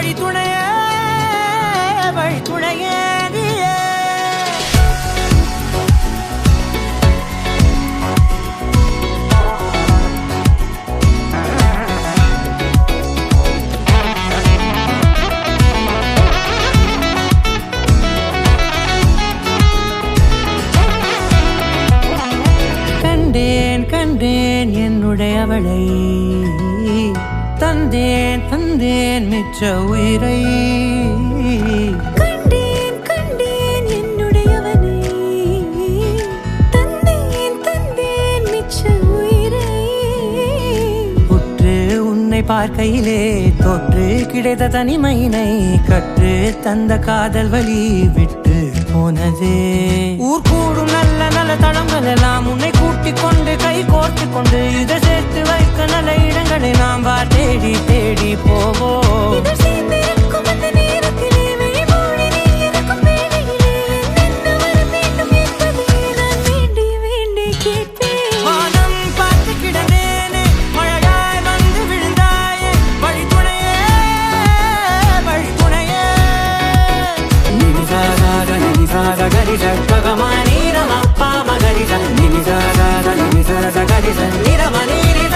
வழித்துணையே வழித்துணையே நீயே. கண்டேன் கண்டேன் என்னுடையவளை, தந்தேன் தந்தேன் மிச்ச உயிரை. கண்டேன் கண்டேன் என்னுடையவனை, தந்தேன் தந்தேன் மிச்ச உயிரை. உற்று உன்னை பார்க்கையிலே தொற்று கிடைத்த தனிமையினை கற்று தந்த காதல் வழி விட்டு போனதே. ஊர் கூடும் நல்ல நல்ல தளங்கள் எல்லாம் உன்னை கூட்டிக் கொண்டு கை கோர்த்து கொண்டு இதை சேர்த்து வைக்க நல்ல இடங்களை நாம் தேடி தேடி போவோம். இதழ் சேர்ந்திருக்கும் அந்த நேரத்திலே விழிமூடி நீ இருக்கும் வேளையிலே என்ன வர வேண்டும் என்பதை நான் வேண்டி வேண்டி கேட்பேன். வானம் பார்த்து கிடந்தேனே, மழையாய் வந்து விழுந்தாயே, வழித்துணையே வழித்துணையே. நினிசாக நினிசாக கரிச பகமானி ரமப்பா மகரிச நினிசாக நினிசாக கரிச நிரம நீரிச.